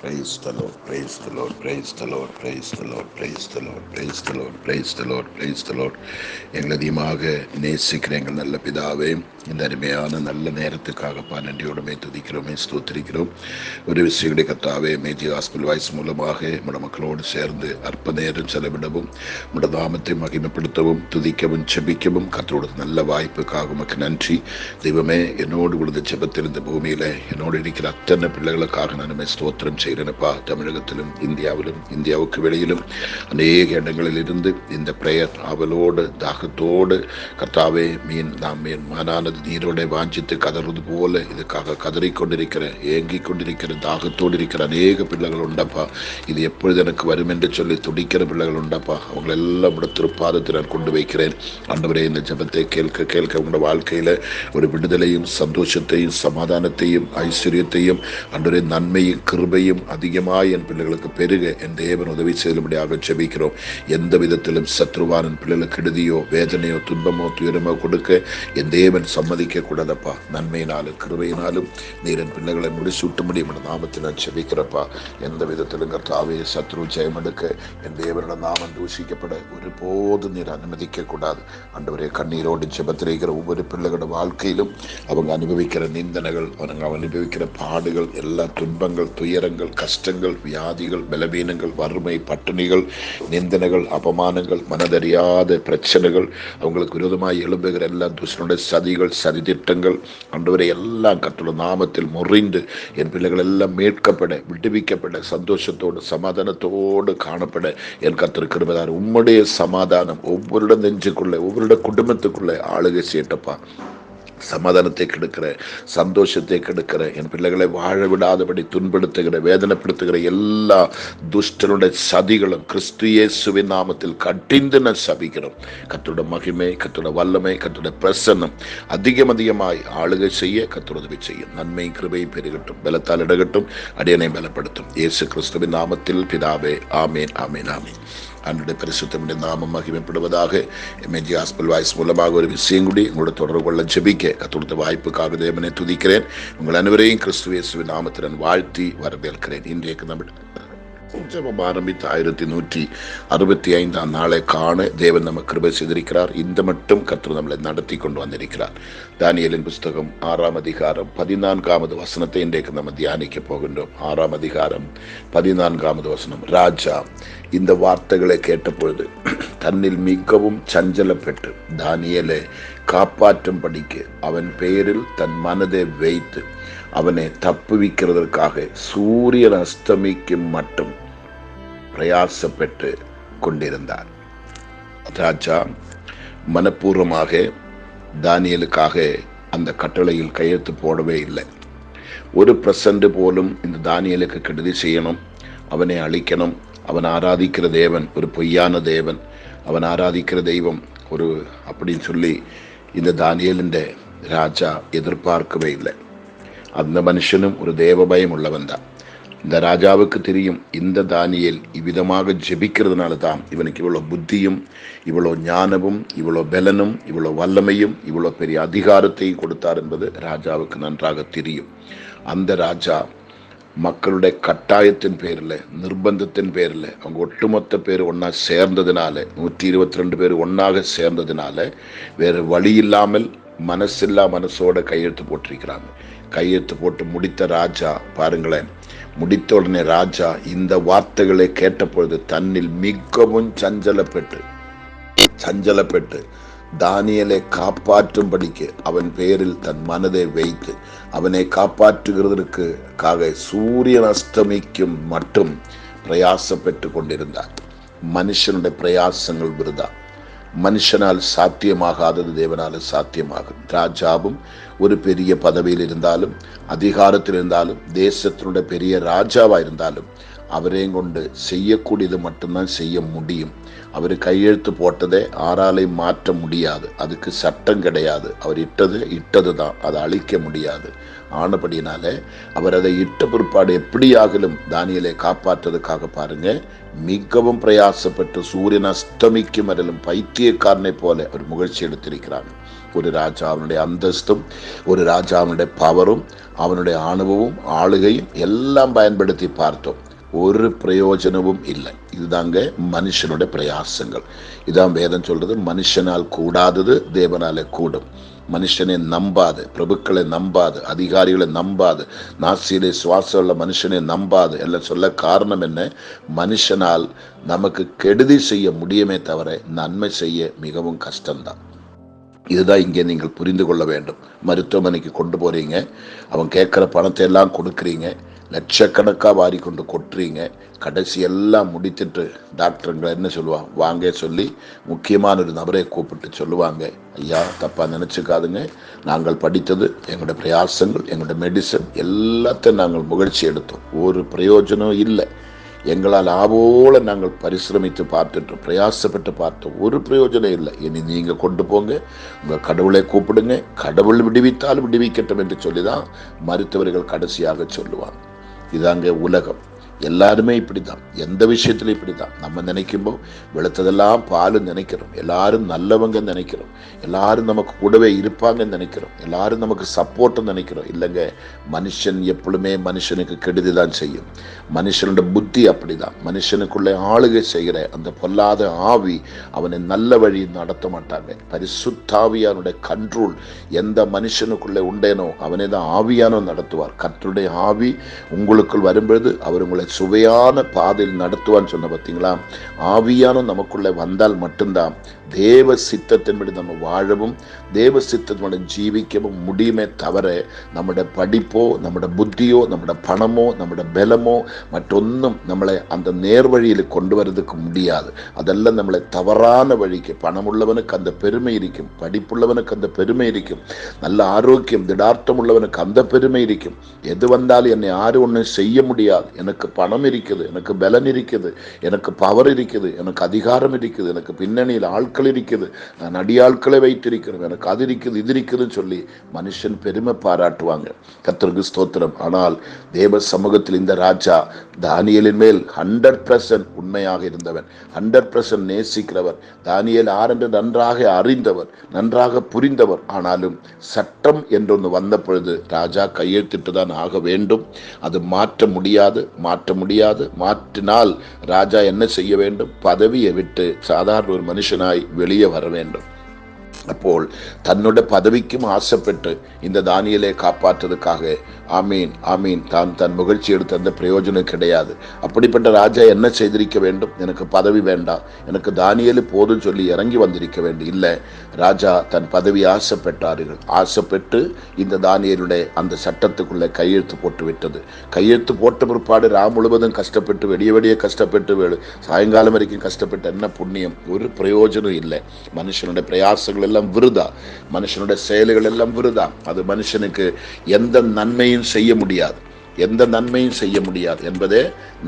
Praise the Lord, praise the Lord, praise the Lord, praise the Lord, praise the Lord, praise the Lord, praise the Lord, praise the Lord. எங்களை அதிகமாக நேசிக்கிற எங்கள் நல்ல பிதாவே, இந்த அருமையான நல்ல நேரத்துக்காகப்பா நன்றியோடுமே துதிக்கிறோமே ஸ்தோத்திரிக்கிறோம். ஒரு விஷயங்களுடைய கர்த்தாவே, மேஜி ஹாஸ்பிட்டல் வாய்ஸ் மூலமாக நம்முடைய மக்களோடு சேர்ந்து அற்ப நேரம் செலவிடவும் நம்முடைய நாமத்தை மகிமைப்படுத்தவும் துதிக்கவும் செபிக்கவும் கர்த்தரோட நல்ல வாய்ப்புக்காக உமக்கு நன்றி. தெய்வமே, என்னோடு உள்ள ஜெபத்தில் இந்த பூமியில என்னோடு இருக்கிற அத்தனை பிள்ளைகளுக்காக நானுமே ஸ்தோத்திரம் செய்கிறேனப்பா. தமிழகத்திலும் இந்தியாவிலும் இந்தியாவுக்கு வெளியிலும் அநேக இடங்களில் இருந்து இந்த பிரேயர் அவளோடு தாகத்தோடு கர்த்தாவே நாம் மானானது நீரோட வாஞ்சித்து கதறது போல இதுக்காக கதறிக்கொண்டிருக்கிற ஏங்கிக் கொண்டிருக்கிற தாகத்தோடு இருக்கிற அநேக பிள்ளைகள் உண்டப்பா. இது எப்பொழுது எனக்கு வரும் என்று சொல்லி துடிக்கிற பிள்ளைகள் உண்டப்பா. அவங்களெல்லாம் திருப்பாதத்தில் நான் கொண்டு வைக்கிறேன். ஆண்டவரே, இந்த ஜெபத்தை கேட்க கேட்க உங்களோட வாழ்க்கையில ஒரு விடுதலையும் சந்தோஷத்தையும் சமாதானத்தையும் ஐஸ்வர்யத்தையும் ஆண்டவரே நன்மையும் கிருபையும் அதிகமாய் என் பிள்ளைகளுக்கு பெருக என் தேவன் உதவி செய்யும்படியாக ஜெபிக்கிறோம். எந்த விதத்திலும் சத்ருவானன் பிள்ளைகளுக்கு கெடுதியோ வேதனையோ துன்பமோ துயரமோ கொடுக்க என் தேவன் சம்மதிக்க கூடாதப்பா. நன்மையினாலும் கிருபையினாலும் நீர் என் பிள்ளைகளை முடிசூட்ட முடியும் நாமத்தில் நான் ஜெபிக்கிறப்பா. எந்த விதத்திலும் கர்த்தாவே சத்ரு ஜெயம் எடுக்க என் தேவனோட நாமம் தூஷிக்கப்பட ஒருபோது நீர் அனுமதிக்க கூடாது. ஆண்டவரே, கண்ணீரோடு ஜெபத்திருக்கிற ஒவ்வொரு பிள்ளைகளோட வாழ்க்கையிலும் அவங்க அனுபவிக்கிற நிந்தனைகள், அவங்க அனுபவிக்கிற பாடுகள், எல்லா துன்பங்கள், துயரங்கள், கஷ்டங்கள், வியாதிகள், பலவீனங்கள், வறுமை, பட்டினிகள், நிந்தனைகள், அபமானங்கள், மனதறியாத பிரச்சனைகள், அவங்களுக்கு விரோதமாக எழும்புகிற எல்லா துஷ்டனுடைய சதிகள், சதித்திட்டங்கள் ஆண்டவரை எல்லாம் கர்த்தருடைய நாமத்தில் முறிந்து என் பிள்ளைகள் எல்லாம் மீட்கப்பட விடுவிக்கப்பட சந்தோஷத்தோடு சமாதானத்தோடு காணப்பட என் கர்த்தர் கிருபையார் உம்முடைய சமாதானம் ஒவ்வொருட நெஞ்சுக்குள்ள ஒவ்வொருட குடும்பத்துக்குள்ள ஆளுகை செய்யட்டப்பா. சமாதானத்தை கெடுக்கிற சந்தோஷத்தை கெடுக்கிற என் பிள்ளைகளை வாழ விடாதபடி துன்படுத்துகிற வேதனைப்படுத்துகிற எல்லா துஷ்டனுடைய சதிகளும் கிறிஸ்து இயேசுவின் நாமத்தில் கட்டிந்து நான் சபிக்கிறோம். கர்த்தருடைய மகிமை, கர்த்தருடைய வல்லமை, கர்த்தருடைய பிரசன்னம் அதிகமாய் ஆளுகை செய்ய கர்த்தர் உதவி செய்யும். நன்மை கிருபை பெருகட்டும், பலத்தால் இடகட்டும், அடியனை பலப்படுத்தும். இயேசு கிறிஸ்துவின் நாமத்தில் பிதாவே, ஆமேன், ஆமேன், ஆமேன். ஆண்டவருடைய பரிசுத்தமுடைய நாமம் மகிமைப்படுவதாக. எம்ஏஜி ஹாஸ்பிட்டல் வாய்ஸ் மூலமாக ஒரு விஷயம் கூடி உங்களோட தொடர்பு கொள்ள ஜெபிக்க கர்த்தருடைய வாய்ப்புக்காக தேவனை துதிக்கிறேன். உங்கள் அனைவரையும் கிறிஸ்து இயேசுவின் நாமத்துடன் வாழ்த்தி வரவேற்கிறேன். இன்றைக்கு நம்ம ஜெபம் ஆரம்பித்து 1165 நாளை காண தேவன் நம்ம கிருபை செய்திருக்கிறார். இந்த மட்டும் கர்த்தர் நம்மளை நடத்தி கொண்டு வந்திருக்கிறார். தானியேலின் புஸ்தகம் 6ஆம் அதிகாரம் 14வது வசனத்தை இன்றைக்கு நம்ம தியானிக்க போகின்றோம். 6ஆம் அதிகாரம் 14வது வசனம். ராஜா இந்த வார்த்தைகளை கேட்டபொழுது தன்னில் மிகவும் சஞ்சலப்பட்டு தானியேலை காப்பாற்றும்படிக்கு அவன் பெயரில் தன் மனதை வைத்து அவனை தப்புவிக்கிறதற்காக சூரியன் அஸ்தமிக்கும் மட்டும் பிரயாசப்பட்டு கொண்டிருந்தார். ராஜா மனப்பூர்வமாக தானியேலுக்காக அந்த கட்டளையில் கையெழுத்து போடவே இல்லை. ஒரு % போலும் இந்த தானியேலுக்கு கெடுதி செய்யணும், அவனை அழிக்கணும். அவன் ஆராதிக்கிற தேவன் ஒரு பொய்யான தேவன், அவன் ஆராதிக்கிற தெய்வம் ஒரு அப்படின்னு சொல்லி இந்த தானியேலின் ராஜா எதிர்பார்க்கவே இல்லை. அந்த மனுஷனும் ஒரு தேவ பயம் உள்ளவன் தான். இந்த ராஜாவுக்கு தெரியும், இந்த தானியேல் இவ்விதமாக ஜெபிக்கிறதுனால தான் இவனுக்கு இவ்வளோ புத்தியும் இவ்வளோ ஞானமும் இவ்வளோ பலனும் இவ்வளோ வல்லமையும் இவ்வளோ பெரிய அதிகாரத்தையும் கொடுத்தார் என்பது ராஜாவுக்கு நன்றாக தெரியும். அந்த ராஜா மக்களுடைய கட்டாயத்தின் பேரில், நிர்பந்தத்தின் பேரில், அவங்க ஒட்டுமொத்த பேர் ஒன்றா சேர்ந்ததுனால, 122 பேர் ஒன்றாக சேர்ந்ததுனால வேறு வழி இல்லாமல் மனசில்லா மனசோட கையெழுத்து போட்டிருக்கிறாங்க. கையெழுத்து போட்டு முடித்த ராஜா பாருங்களேன், முடித்த உடனே ராஜா இந்த வார்த்தைகளை கேட்டபொழுது தன்னில் மிகவும் சஞ்சலப்பட்டு தானியேலை காப்பாற்றும்படிக்கு அவன் பெயரில் தன் மனதை வைத்து அவனை காப்பாற்றுகிறதற்காக சூரியன் அஸ்தமிக்கும் மட்டும் பிரயாசப்பட்டு கொண்டிருந்தார். மனுஷனுடைய பிரயாசங்கள் விருதா. மனுஷனால் சாத்தியமாகாதது தேவனால சாத்தியமாகும். ராஜாவும் ஒரு பெரிய பதவியில் இருந்தாலும் அதிகாரத்தில் இருந்தாலும் தேசத்தினுடைய பெரிய ராஜாவா இருந்தாலும் அவரையும் கொண்டு செய்யக்கூடியது மட்டும்தான் செய்ய முடியும். அவர் கையெழுத்து போட்டதை ஆறாலை மாற்ற முடியாது. அதுக்கு சட்டம் கிடையாது. அவர் இட்டது தான், அதை அழிக்க முடியாது. ஆனபடினால அவர் அதை இட்ட பிற்பாடு எப்படியாகிலும் தானியேலை காப்பாற்றுறதுக்காக பாருங்க மிகவும் பிரயாசப்பட்டு சூரியன் அஸ்தமிக்கும் வரையிலும் பைத்தியக்காரனை போல அவர் முயற்சி எடுத்திருக்கிறார். ஒரு ராஜாவினுடைய அந்தஸ்தும் ஒரு ராஜாவினுடைய பவரும் அவனுடைய ஆணவமும் ஆளுகையும் எல்லாம் பயன்படுத்தி பார்த்தோம். ஒரு பிரயோஜனமும் இல்லை. இதுதாங்க மனுஷனுடைய பிரயாசங்கள். இதான் வேதம் சொல்றது, மனுஷனால் கூடாதது தேவனாலே கூடும். மனுஷனை நம்பாது, பிரபுக்களை நம்பாது, அதிகாரிகளை நம்பாது, நாசியிலே சுவாசம் உள்ள மனுஷனை நம்பாது எல்லாம் சொல்ல காரணம் என்ன? மனுஷனால் நமக்கு கெடுதி செய்ய முடியுமே தவிர நன்மை செய்ய மிகவும் கஷ்டம்தான். இதுதான் இங்கே நீங்கள் புரிந்து கொள்ள வேண்டும். மருத்துவமனைக்கு கொண்டு போறீங்க, அவன் கேட்குற பணத்தை எல்லாம் கொடுக்குறீங்க, லட்சக்கணக்காக வாரி கொண்டு கொட்டுறீங்க. கடைசி எல்லாம் முடித்துட்டு டாக்டருங்களை என்ன சொல்லுவாங்க? வாங்க சொல்லி முக்கியமான ஒரு நபரை கூப்பிட்டு சொல்லுவாங்க, ஐயா தப்பாக நினச்சிக்காதுங்க, நாங்கள் படித்தது, எங்களுடைய பிரயாசங்கள், எங்களுடைய மெடிசன் எல்லாத்தையும் நாங்கள் முயற்சி எடுத்தோம், ஒரு பிரயோஜனம் இல்லை. எங்களால் ஆவோல நாங்கள் பரிசிரமித்து பார்த்துட்டோம், பிரயாசப்பட்டு பார்த்தோம், ஒரு பிரயோஜனம் இல்லை. இனி நீங்கள் கொண்டு போங்க, உங்கள் கடவுளை கூப்பிடுங்க, கடவுள் விடுவித்தால் விடுவிக்கட்டும் என்று சொல்லி தான் மருத்துவர்கள் கடைசியாக சொல்லுவாங்க. இதாங்க உலகம். எல்லாருமே இப்படிதான், எந்த விஷயத்துல இப்படிதான். நம்ம நினைக்கும்போது வெளுத்ததெல்லாம் பால் நினைக்கிறோம், எல்லாரும் நல்லவங்க நினைக்கிறோம், எல்லாரும் நமக்கு கூடவே இருப்பாங்கன்னு நினைக்கிறோம், எல்லாரும் நமக்கு சப்போர்ட் நினைக்கிறோம். இல்லைங்க, மனுஷன் எப்பொழுதுமே மனுஷனுக்கு கெடுதி தான் செய்யும். மனுஷனோட புத்தி அப்படிதான். மனுஷனுக்குள்ளே ஆளுகை செய்கிற அந்த பொல்லாத ஆவி அவனை நல்ல வழி நடத்த மாட்டாங்க. பரிசுத்தாவியானுடைய கண்ட்ரோல் எந்த மனுஷனுக்குள்ளே உண்டேனோ அவனை தான் ஆவியானோ நடத்துவார். கர்த்தருடைய ஆவி உங்களுக்குள் வரும்பொழுது அவர் உங்களை சுவையான பாதையில் நடத்துவான்னு சொன்ன பார்த்தீங்களா? ஆவியான நமக்குள்ள வந்தால் மட்டும்தான் தேவ சித்தத்தின்படி நம்ம வாழவும் தேவ சித்தத்தின்படி ஜீவிக்கவும் முடியுமே தவிர நம்முடைய படிப்போ நம்முடைய புத்தியோ நம்முடைய பணமோ நம்முடைய பலமோ மற்றொன்னும் நம்மளை அந்த நேர்வழியில் கொண்டு வரதுக்கு முடியாது. அதெல்லாம் நம்மளை தவறான வழிக்கு, பணம் உள்ளவனுக்கு அந்த பெருமை இருக்கும், படிப்புள்ளவனுக்கு அந்த பெருமை இருக்கும், நல்ல ஆரோக்கியம் திடார்த்தம் உள்ளவனுக்கு அந்த பெருமை இருக்கும். எது வந்தாலும் என்னை யாரும் ஒன்றும் செய்ய முடியாது, எனக்கு பணம் இருக்குது, எனக்கு பலன் இருக்குது, எனக்கு பவர் இருக்குது, எனக்கு அதிகாரம் இருக்குது, எனக்கு பின்னணியில் ஆட்கள் இருக்குது, நான் அடியாட்களை வைத்திருக்கிறேன், எனக்கு அது இருக்குது இது இருக்குதுன்னு சொல்லி மனுஷன் பெருமை பாராட்டுவாங்க. கர்த்தருக்கு ஸ்தோத்திரம். ஆனால் தேவ சமூகத்தில் இந்த ராஜா தானியேலின் மேல் 100% உண்மையாக இருந்தவன், 100% நேசிக்கிறவர், தானியேல் ஆரென்று நன்றாக அறிந்தவர், நன்றாக புரிந்தவர். ஆனாலும் சட்டம் என்றொன்று வந்த பொழுது ராஜா கையெழுத்திட்டு தான் ஆக வேண்டும். அது மாற்ற முடியாது. மாற்றினால் ராஜா என்ன செய்ய வேண்டும்? பதவியை விட்டு சாதாரண ஒரு மனுஷனாய் வெளியே வர வேண்டும். அப்போல் தன்னோட பதவிக்கும் ஆசைப்பட்டு இந்த தானியேலை காப்பாற்றுவதற்காக ஆமீன் ஆமீன் தான் தன் முகழ்ச்சி எடுத்த அந்த பிரயோஜனம் கிடையாது. அப்படிப்பட்ட ராஜா என்ன செய்திருக்க வேண்டும்? எனக்கு பதவி வேண்டாம், எனக்கு தானியேல் போதும் சொல்லி இறங்கி வந்திருக்க வேண்டும். இல்லை, ராஜா தன் பதவி ஆசைப்பட்டார்கள். ஆசைப்பட்டு இந்த தானியேலுடைய அந்த சட்டத்துக்குள்ளே கையெழுத்து போட்டு விட்டது. கையெழுத்து போட்ட பிற்பாடு முழுவதும் கஷ்டப்பட்டு வெளியே கஷ்டப்பட்டு சாயங்காலம் வரைக்கும் கஷ்டப்பட்டு என்ன புண்ணியம்? ஒரு பிரயோஜனம் இல்லை. மனுஷனுடைய பிரயாசங்கள் எல்லாம் விருதா, மனுஷனுடைய செயல்கள் எல்லாம் விருதா. அது மனுஷனுக்கு எந்த நன்மையும் செய்ய முடியாது, எந்த நன்மையும் செய்ய முடியாது என்பதை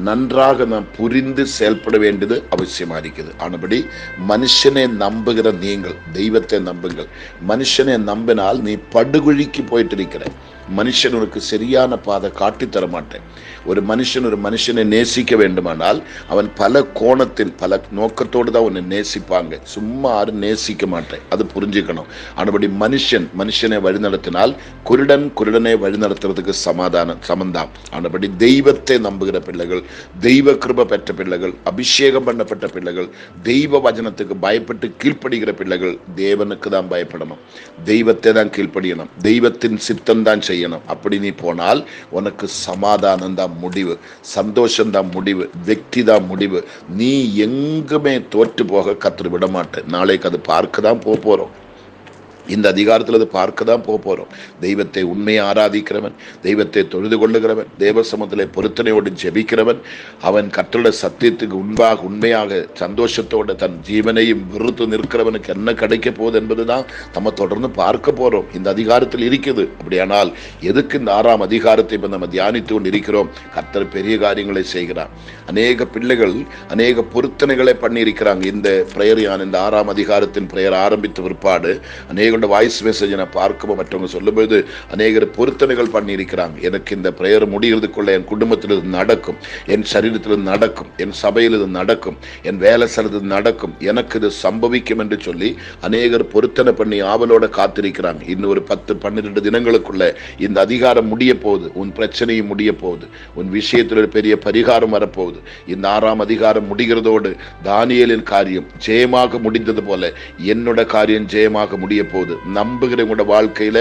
நன்றாக நாம் புரிந்து செயல்பட வேண்டியது அவசியமா இருக்குது. ஆனபடி மனுஷனை நம்புகிற நீங்கள் தெய்வத்தை நம்புங்கள். மனுஷனை நம்பினால் நீ படுகுழிக்கு போயிட்டு இருக்கிற. மனுஷன் உனக்கு சரியான பாதை காட்டி தர மாட்டேன். ஒரு மனுஷனை நேசிக்க வேண்டுமானால் அவன் பல கோணத்தில் பல நோக்கத்தோடு தான் உன்னை நேசிப்பாங்க. சும்மா யாரும் நேசிக்க மாட்டேன், அது புரிஞ்சுக்கணும். ஆனபடி மனுஷனை வழிநடத்தினால் குருடனை வழிநடத்துறதுக்கு சமந்தான். ஆனபடி தெய்வத்தை நம்புகிற பிள்ளைகள், தெய்வ கிருபை பெற்ற பிள்ளைகள், அபிஷேகம் பண்ணப்பட்ட பிள்ளைகள், தெய்வ வசனத்துக்கு பயப்பட்டு கீழ்ப்படுகிற பிள்ளைகள் தேவனுக்கு தான் பயப்படணும், தெய்வத்தை தான் கீழ்ப்படியணும், தெய்வத்தின் சித்தம் தான் செய்யணும். அப்படி நீ போனால் உனக்கு சமாதானம் தான் முடிவு, சந்தோஷம் தான் முடிவு, வெற்றி தான் முடிவு. நீ எங்குமே தோற்று போக கர்த்தர் விட மாட்டேன். நாளைக்கு அது பார்க்க தான் போறோம். இந்த அதிகாரத்தில் அது பார்க்க தான் போகிறோம். தெய்வத்தை உண்மையை ஆராதிக்கிறவன், தெய்வத்தை தொழுது கொள்ளுகிறவன், தேவ சமூகத்திலே பொருத்தனையோடு ஜெபிக்கிறவன், அவன் கர்த்தருடைய சத்தியத்துக்கு உண்மையாக சந்தோஷத்தோடு தன் ஜீவனையும் விருத்து நிற்கிறவனுக்கு என்ன கிடைக்க போகுது என்பதுதான் நம்ம தொடர்ந்து பார்க்க போகிறோம். இந்த அதிகாரத்தில் இருக்குது. அப்படியானால் எதுக்கு இந்த 6ஆம் அதிகாரத்தை இப்போ நம்ம தியானித்து கொண்டு இருக்கிறோம்? கர்த்தர் பெரிய காரியங்களை செய்கிறார். அநேக பிள்ளைகள் அநேக பொருத்தனைகளை பண்ணி இருக்கிறாங்க. இந்த பிரேயர், இந்த 6ஆம் அதிகாரத்தின் பிரேயர் ஆரம்பித்த பிற்பாடு அநேக அநேகரோட வாய்ஸ் மெசேஜ் நான் பார்க்கும்போது மற்றவங்க சொல்லும்போது அநேகர் பொருத்தனைகள் பண்ணியிருக்கிறாங்க. எனக்கு இந்த பிரேயர் முடிகிறதுக்குள்ள என் குடும்பத்தில் இது நடக்கும், என் சரீரத்தில் இது நடக்கும், என் சபையில் இது நடக்கும், என் வேலை ஸ்தலத்தில் நடக்கும், எனக்கு இது சம்பவிக்கும் என்று சொல்லி அநேகர் பொருத்தனை பண்ணி ஆவலோட காத்திருக்கிறாங்க. இன்னும் ஒரு 10-12 தினங்களுக்குள்ள இந்த அதிகாரம் முடிய போகுது. உன் பிரச்சனையும் முடிய போகுது. உன் விஷயத்தில் ஒரு பெரிய பரிகாரம் வரப்போகுது. இந்த 6ஆம் அதிகாரம் முடிகிறதோடு தானியேலின் காரியம் ஜெயமாக முடிந்தது போல என்னோட காரியம் ஜெயமாக முடிய போகுது. நம்புகிற உங்களோட வாழ்க்கையில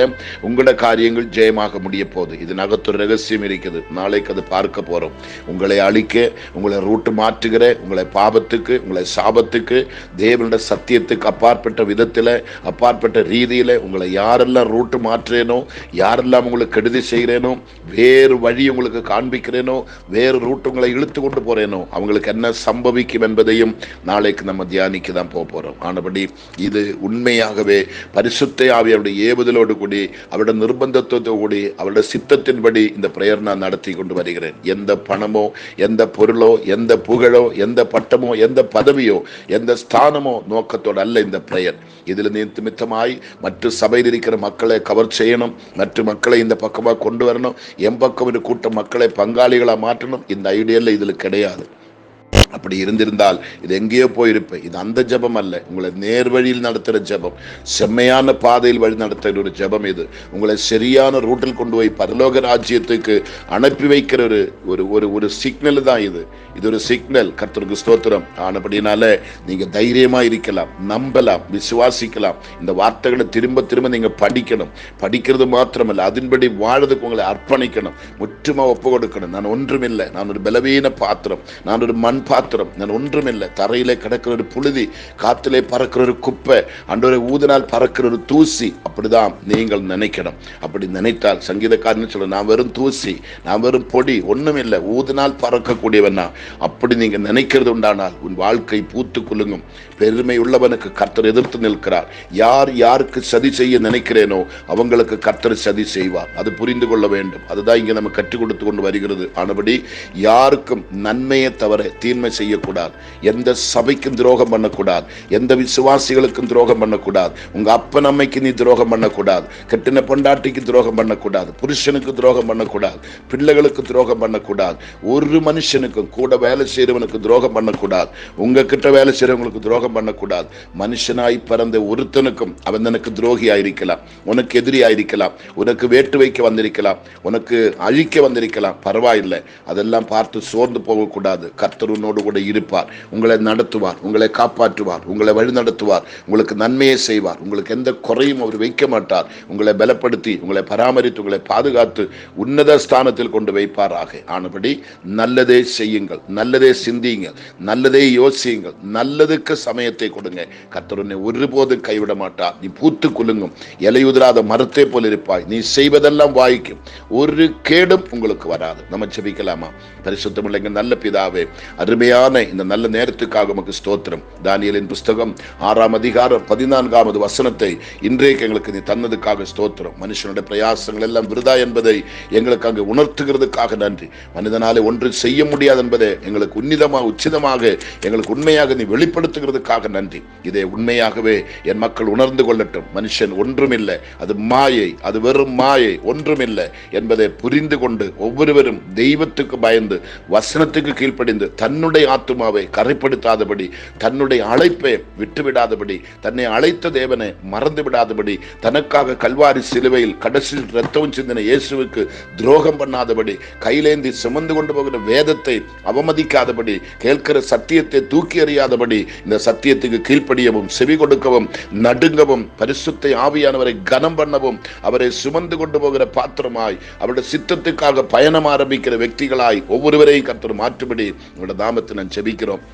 உங்களோட காரியங்கள் ஜெயமாக முடிய போகுது. இது நகத்தொரு ரகசியம் இருக்குது. நாளைக்கு அது பார்க்க போறோம். உங்களை அழிக்க, உங்களை ரூட்டு மாற்றுகிற, உங்களை பாபத்துக்கு, உங்களை சாபத்துக்கு, தேவனுடைய சத்தியத்துக்கு அப்பாற்பட்ட விதத்தில், அப்பாற்பட்ட ரீதியில உங்களை யாரெல்லாம் ரூட்டு மாற்றுறேனோ, யாரெல்லாம் உங்களுக்கு கெடுதி செய்கிறேனோ, வேறு வழி உங்களுக்கு காண்பிக்கிறேனோ, வேறு ரூட்டு உங்களை இழுத்து கொண்டு போறேனோ, அவங்களுக்கு என்ன சம்பவிக்கும் என்பதையும் நாளைக்கு நம்ம தியானிக்க தான் போறோம். ஆனபடி இது உண்மையாகவே பரிசுத்த ஆவியோட ஏவுதலோடு கூடி, அவருடைய நிர்பந்தத்தோடு கூடி, அவருடைய சித்தத்தின்படி இந்த பிரேயர் நான் நடத்தி கொண்டு வருகிறேன். எந்த பணமோ, எந்த பொருளோ, எந்த புகழோ, எந்த பட்டமோ, எந்த பதவியோ, எந்த ஸ்தானமோ நோக்கத்தோடு அல்ல இந்த பிரேயர். இதில் நிமித்தமாய் மற்ற சபையில் இருக்கிற மக்களை கவர் செய்யணும், மற்ற மக்களை இந்த பக்கமாக கொண்டு வரணும், என் பக்கம் ஒரு கூட்டம் மக்களை பங்காளிகளாக மாற்றணும். இந்த ஐடியால இதில் கிடையாது. அப்படி இருந்திருந்தால் இது எங்கேயோ போயிருப்பேன். இது அந்த ஜபம் அல்ல. உங்களை நேர்வழியில் நடத்துகிற ஜபம், செம்மையான பாதையில் வழி நடத்துகிற ஒரு ஜபம். இது உங்களை சரியான ரூட்டில் கொண்டு போய் பரலோக ராஜ்யத்துக்கு அனுப்பி வைக்கிற ஒரு சிக்னல் தான் இது. இது ஒரு சிக்னல். கர்த்தருக்கு ஸ்தோத்திரம். ஆனபடினால நீங்க தைரியமா இருக்கலாம், நம்பலாம், விசுவாசிக்கலாம். இந்த வார்த்தைகளை திரும்ப திரும்ப நீங்க படிக்கணும். படிக்கிறது மாத்திரமல்ல, அதன்படி வாழறதுக்கு உங்களை அர்ப்பணிக்கணும், முற்றுமா ஒப்பு கொடுக்கணும். நான் ஒன்றுமில்லை, நான் ஒரு பலவீன பாத்திரம், நான் ஒரு மண் பாத்திரம், நான் ஒன்றுமில்லை, தரையிலே கிடக்கிற ஒரு புழுதி, காத்திலே பறக்கிற ஒரு குப்பை, அன்றொரு ஊதினால் பறக்கிற ஒரு தூசி. அப்படிதான் நீங்கள் நினைக்கணும். அப்படி நினைத்தால் சங்கீதக்காரன் சொல்ல, நான் வெறும் தூசி, நான் வெறும் பொடி, ஒண்ணுமில்லை, ஊதினால் பறக்கக்கூடியவனா. அப்படி நீங்க நினைக்கிறது உண்டானால் உன் வாழ்க்கை பூத்து குலுங்கும். பெருமை உள்ளவனுக்கு கர்த்தர் எதிர்த்து நிற்கிறார். யார் யாருக்கு சதி செய்ய நினைக்கிறேனோ அவங்களுக்கு கர்த்தர் சதி செய்வார். அது புரிந்து கொள்ள வேண்டும். அதுதான் இங்க நம்ம கற்றுக் கொடுத்து கொண்டு வருகிறது. ஆனபடி யாருக்கும் நன்மையை தவிர தீன்மை செய்யக்கூடாது. எந்த சபைக்கும் துரோகம் பண்ணக்கூடாது. எந்த விசுவாசிகளுக்கும் துரோகம் பண்ணக்கூடாது. உங்க அப்பன் அம்மைக்கு நீ துரோகம் பண்ணக்கூடாது. கெட்டின பொண்டாட்டிக்கு துரோகம் பண்ணக்கூடாது. புருஷனுக்கு துரோகம் பண்ணக்கூடாது. பிள்ளைகளுக்கு துரோகம் பண்ணக்கூடாது. ஒரு மனுஷனுக்கும், கூட வேலை செய்யறவனுக்கு துரோகம் பண்ணக்கூடாது. உங்க கிட்ட வேலை செய்யறவங்களுக்கு துரோகம் பண்ணக்கூடாது. மனுஷனாய் பிறந்த ஒருத்தனுக்கும் அவன் எனக்கு துரோகி ஆயிருக்கலாம், உனக்கு எதிரி ஆயிருக்கலாம், உனக்கு வேட்டு வைக்க வந்திருக்கலாம், உனக்கு அழிக்க வந்திருக்கலாம். பரவாயில்லை, அதெல்லாம் பார்த்து சோர்ந்து போகக்கூடாது. கர்த்தர் உன்னோடு கூட இருப்பார். உங்களை நடத்துவார், உங்களை காப்பாற்றுவார், உங்களை வழி நடத்துவார், உங்களுக்கு நன்மையை செய்வார். உங்களுக்கு எந்த குறையும் அவர் வைக்க மாட்டார். உங்களை பலப்படுத்தி, உங்களை பராமரித்து, உங்களை பாதுகாத்து உன்னத ஸ்தானத்தில் கொண்டு வைப்பாராக. ஆனபடி நல்லதே செய்யுங்கள், நல்லதே சிந்தியுங்கள், நல்லதே யோசியுங்கள், நல்லதுக்கு சமயத்தை கொடுங்க. கர்த்தர் உன்னை ஒருபோதும் கைவிட மாட்டார். நீ பூத்து குலுங்கும், இலையுதிராத மரத்தை போல் இருப்பாய். நீ செய்வதெல்லாம் வாய்க்கும், ஒரு கேடும் உங்களுக்கு வராது. நம்ம ஜெபிக்கலாமா? பரிசுத்தமுள்ள எங்கள் நல்ல பிதாவே, அருமையான இந்த நல்ல நேரத்துக்காக உமக்கு ஸ்தோத்திரம். தானியேலின் புஸ்தகம் 6ஆம் அதிகாரம் 14வது வசனத்தை இன்றைக்கு எங்களுக்கு நீ தன்னதுக்காக ஸ்தோத்திரம். மனுஷனுடைய பிரயாசங்கள் எல்லாம் விருதா என்பதை எங்களுக்கு அங்கு உணர்த்துகிறதுக்காக நன்றி. மனிதனாலே ஒன்று செய்ய முடியாது என்பதை எங்களுக்கு உச்சிதமாக எங்களுக்கு உண்மையாக நீ வெளிப்படுத்துகிறதுக்காக நன்றி. இதை உண்மையாகவே என் மக்கள் உணர்ந்து கொள்ளட்டும். மனுஷன் ஒன்றுமில்லை, அது மாயை, அது வெறும் மாயை, ஒன்றுமில்லை என்பதை புரிந்து கொண்டு ஒவ்வொருவரும் தெய்வத்துக்கு பயந்து, வசனத்துக்கு கீழ்ப்படிந்து, தன்னுடைய ஆத்துமாவை கரைப்படுத்தாதபடி, தன்னுடைய அழைப்பை விட்டுவிடாதபடி, தன்னை அழைத்த தேவனை மறந்து விடாதபடி, தனக்காக கல்வாரி சிலுவையில் கடைசி ரத்தம் சிந்தின இயேசுவுக்கு துரோகம் பண்ணாதபடி, கையிலேந்தி சுமந்து கொண்டு போகிற வேதத்தை அவமதிக்காதபடி, கேட்கிற சத்தியத்தை தூக்கி எறியாதபடி, இந்த சத்தியத்துக்கு கீழ்ப்படியவும், செவி கொடுக்கவும், நடுங்கவும், பரிசுத்த ஆவியானவரை கனம் பண்ணவும், அவரை சுமந்து கொண்டு போகிற பாத்திரமாய், அவருடைய சித்தத்துக்காக பயணம் ஆரம்பிக்கிற व्यक्तिகளாய் ஒவ்வொருவரையும் கர்த்தர் மாற்றும்படி உங்களுடைய நாமத்தை நான் ஜெபிக்கிறோம்.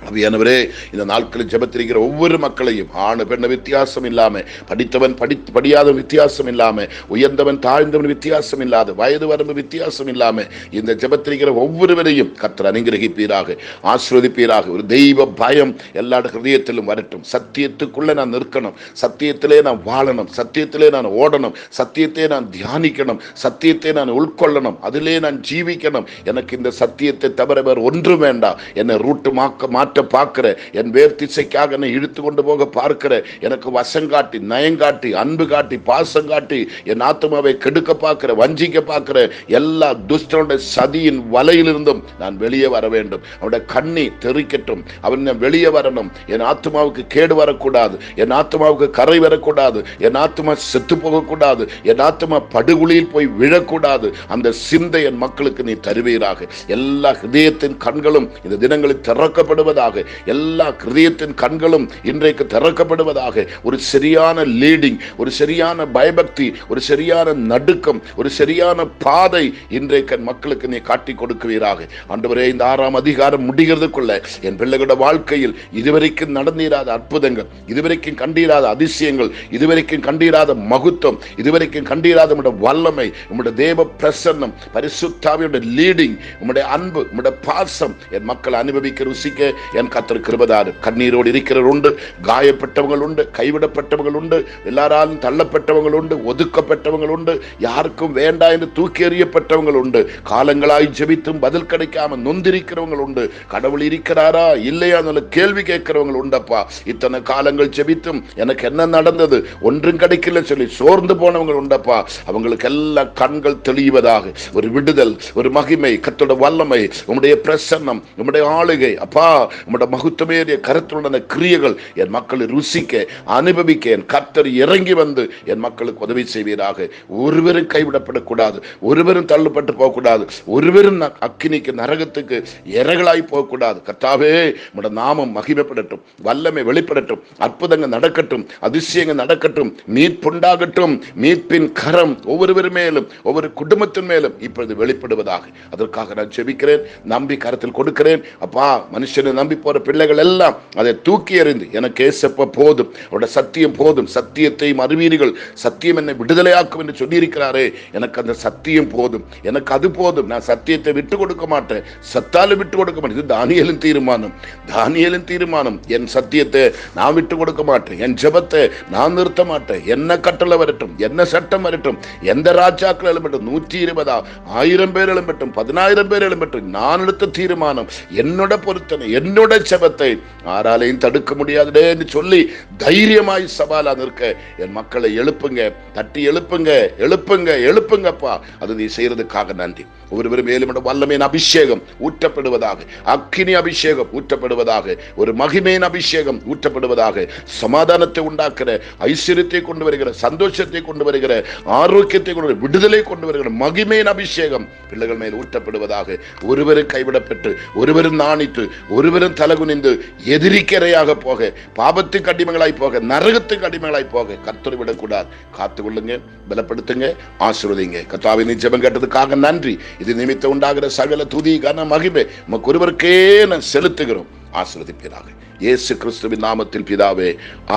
அவியானவரே, இந்த நாட்களில் ஜெபத்திருக்கிற ஒவ்வொரு மக்களையும், ஆணு பெண்ண வித்தியாசம் இல்லாம, படித்தவன் படியாத வித்தியாசம் இல்லாம, உயர்ந்தவன் தாழ்ந்தவன் வித்தியாசம் இல்லாத, வயது வரம்பு வித்தியாசம் இல்லாம, இந்த ஜெபத்திருக்கிற ஒவ்வொருவரையும் கர்த்தர் அனுகிரகிப்பீராக, ஆசீர்வதிப்பீராக. ஒரு தெய்வ பயம் எல்லா ஹிருதயத்திலும் வரட்டும். சத்தியத்துக்குள்ள நான் நிற்கணும், சத்தியத்திலே நான் வாழணும், சத்தியத்திலே நான் ஓடணும், சத்தியத்தை நான் தியானிக்கணும், சத்தியத்தை நான் உட்கொள்ளணும், அதிலே நான் ஜீவிக்கணும். எனக்கு இந்த சத்தியத்தை தவிர வேறு ஒன்றும் வேண்டாம். என்னை ரூட்டு மாற்ற மாற்ற பார்க்கிற, என் வேர் திசைக்காக என்னை இழுத்து கொண்டு போக பார்க்கிற, எனக்கு வசங்காட்டி, நயங்காட்டி, அன்பு காட்டி, பாசம் காட்டி என் ஆத்மாவை கெடுக்க பார்க்கிற, வஞ்சிக்க பார்க்கிற எல்லா துஷ்டனுடைய சதியின் வலையிலிருந்தும் நான் வெளியே வர வேண்டும். அவனுடைய கண்ணி தெறிக்கட்டும், அவன் வெளியே வரணும். என் ஆத்மாவுக்கு கேடு வரக்கூடாது, என் ஆத்மாவுக்கு கரை வரக்கூடாது, என் ஆத்மா செத்து போகக்கூடாது, என் ஆத்மா படுகுழியில் போய் விழக்கூடாது. அந்த சிந்தை என் மக்களுக்கு நீ தருவீராக. எல்லா ஹிருதயத்தின் கண்களும் இந்த தினங்களில் திறக்கப்படுவதாக. எல்லா ஹிருதயத்தின் கண்களும் இன்றைக்கு திறக்கப்படுவதாக. ஒரு சரியான லீடிங், ஒரு சரியான பயபக்தி, ஒரு சரியான நடுக்கம், ஒரு சரியான பாதை இன்றைக்கு மக்களுக்கு நீ காட்டி கொடுக்குவீராக. ஆண்டவரே, இந்த 6ஆம் அதிகாரம் முடிகிறதுக்குள்ள என் பிள்ளைகளோட வாழ்க்கையில் இதுவரைக்கும் நடந்தீராத அற்புதங்கள், இதுவரைக்கும் கண்டீராத அதிசயங்கள், இதுவரைக்கும் கண்டீராத மகுத்துவம், இதுவரைக்கும் கண்டீராத உம்முடைய வல்லமை, உம்முடைய தேவ பிரசன்னம், பரிசுத்தாவியோட லீடிங், உம்முடைய அன்பு, உம்முடைய பாசம் என் மக்கள் அனுபவிக்க ருசிக்க என் கர்த்தர் கிருபைதாரு. கண்ணீரோடு இருக்கிறவர் உண்டு, காயப்பட்டவங்கள் உண்டு, கைவிடப்பட்டவர்கள் உண்டு, எல்லாராலும் தள்ளப்பட்டவங்கள் உண்டு, ஒதுக்கப்பட்டவங்கள் உண்டு, யாருக்கும் வேண்டாம் என்று தூக்கி எறியப்பட்டவங்கள் உண்டு, காலங்களாய் ஜெபித்தும் பதில் கிடைக்காம நொந்திருக்கிறவங்க உண்டு, கடவுள் இருக்கிறாரா இல்லையா கேள்வி கேட்கிறவங்க உண்டப்பா. இத்தனை காலங்கள் ஜெபித்தும் எனக்கு என்ன நடந்தது, ஒன்றும் கிடைக்கல சொல்லி சோர்ந்து போனவங்க உண்டப்பா. அவங்களுக்கு எல்லாம் கண்கள் தெளிவதாக. ஒரு விடுதல், ஒரு மகிமை, கர்த்தருடைய வல்லமை, உம்முடைய பிரசன்னம், உம்முடைய ஆளுகை அப்பா, உம்முடைய மகத்துவமேறிய கருத்துள்ள கிரியைகள் என் மக்களை ருசிக்க அனுபவிக்க என் கர்த்தர் இறங்கி வந்து என் மக்களுக்கு உதவி செய்வீராக. ஒருவரும் கைவிடப்படக்கூடாது, ஒருவரும் தள்ளப்பட்டு போகக்கூடாது, ஒருவரும் அக்கினிக்கு நரகத்துக்கு இறகலாய் போகக்கூடாது. கர்த்தாவே, உம்முடைய நாமம் மகிமைப்படட்டும், வல்லமை வெளிப்படட்டும், அற்புதங்கள் நடக்கட்டும், அதிசயங்கள் நடக்கட்டும், மீட்புண்டாகட்டும். மீட்பின் கரம் ஒவ்வொருவர் மேலும், ஒவ்வொரு குடும்பத்தின் மேலும் இப்பொழுது வெளிப்படுவதாக. அதற்காக நான் ஜெபிக்கிறேன், நம்பி கரத்தில் கொடுக்கிறேன் அப்பா. மனுஷனை நம்பி போற பிள்ளைகள் எல்லாம் அதை தூக்கி எறிந்து எனக்கு ஏசப்ப போதும், அவருடைய சத்தியம் போதும், சத்தியத்தையும் அறிவீர்கள், சத்தியம் என்னை விடுதலையாக்கும் என்று சொல்லியிருக்கிறாரே, எனக்கு அந்த சத்தியம் போதும், எனக்கு அது போதும், நான் சத்தியத்தை விட்டு கொடுக்க மாட்டேன், சத்தாலும் விட்டு கொடுக்க மாட்டேன். இது தானியேலின் தீர்மானம், தானியேலின் தீர்மானம். என் சத்தியத்தை நான் விட்டு கொடுக்க மாட்டேன், என் ஜெபத்தை நான் நிறுத்த மாட்டேன். என்ன கட்டளை வரட்டும், என்ன சட்டம் வரட்டும், எந்த ராஜாக்கள் எழும்பட்டும், 120 1000 பேர் எழும்பட்டும், 10,000 பேர் எழும்பட்டும், நான் எடுத்த தீர்மானம், என்னோட பொருத்தனை, என்னோட ஜெபத்தை யாராலையும் தடுக்க முடியாதுடே என்று சொல்லி தைரியமாய் சவாலா நிற்க என் மக்களை எழுப்புங்க, தட்டி எழுப்புங்க, எழுப்புங்க, எழுப்புங்கப்பா. அது நீ செய்யறதுக்காக நன்றி. ஒவ்வொரு மேலும் வல்லமையின் அபிஷேகம் ஊற்றப்படுவதாக, அக்கினி அபிஷேகம் ஊற்றப்படுவதாக, ஒரு மகிமையின் அபிஷேகம் ஊற்றப்படுவதாக. சமாதானத்தை உண்டாக்குற, ஐஸ்வர்யத்தை கொண்டு வருகிற, சந்தோஷத்தை கொண்டு வருகிற, ஆரோக்கியத்தை கொண்டு வருகிற, விடுதலை கொண்டு வருகிற மகிமையின் அபிஷேகம் பிள்ளைகள் மேல் ஊற்றப்படுவதாக. ஒருவரும் கைவிடப்பட்டு, ஒருவரும் நாணித்து, ஒருவரும் தலகுனிந்து எதிரிக்கரையாக போக, பாபத்துக்கு அடிமைகளாய் போக, நரகத்துக்கு அடிமைகளாய் போக கர்த்தரை விடக்கூடாது. காத்து கொள்ளுங்க, பலப்படுத்துங்க, ஆசீர்வதிங்க. கர்த்தாவே, ஜெபம் கேட்டதுக்காக நன்றி. இது நிமித்தம் உண்டாகிற சகல துதி கன மகிமை உமக்கு ஒருவருக்கே நான் செலுத்துகிறோம். ஆசீர்வதிப்பீராக இயேசு கிறிஸ்துவின் நாமத்தில் பிதாவே,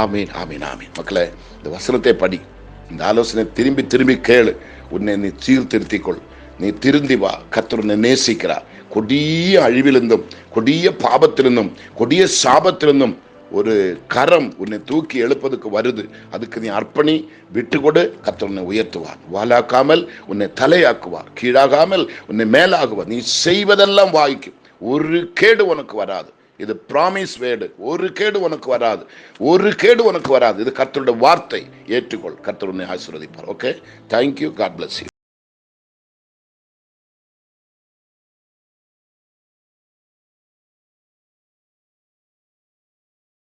ஆமீன், ஆமீன், ஆமீன். மக்களே, இந்த வசனத்தை படி, இந்த ஆலோசனை திரும்பி திரும்பி கேளு. உன்னை நீ சீர்திருத்திக்கொள், நீ திருந்தி வா. கர்த்தர் உன்னை நேசிக்கிறார். கொடிய அழிவிலிருந்தும், கொடிய பாபத்திலிருந்தும், கொடிய சாபத்திலிருந்தும் ஒரு கரம் உன்னை தூக்கி எழுப்பதுக்கு வருது. அதுக்கு நீ அர்ப்பணி, விட்டு கொடு. கர்த்தர் உன்னை உயர்த்துவார். வாலாக்காமல் உன்னை தலையாக்குவார், கீழாகாமல் உன்னை மேலாகுவார். நீ செய்வதெல்லாம் வாய்க்கும், ஒரு கேடு உனக்கு வராது. இது பிராமிஸ் வேர்டு. ஒரு கேடு உனக்கு வராது, ஒரு கேடு உனக்கு வராது. இது கர்த்தருடைய வார்த்தை. ஏற்றுக்கொள். கர்த்தர் உன்னை ஆசீர்வதிப்பார். Okay, thank you. God bless you.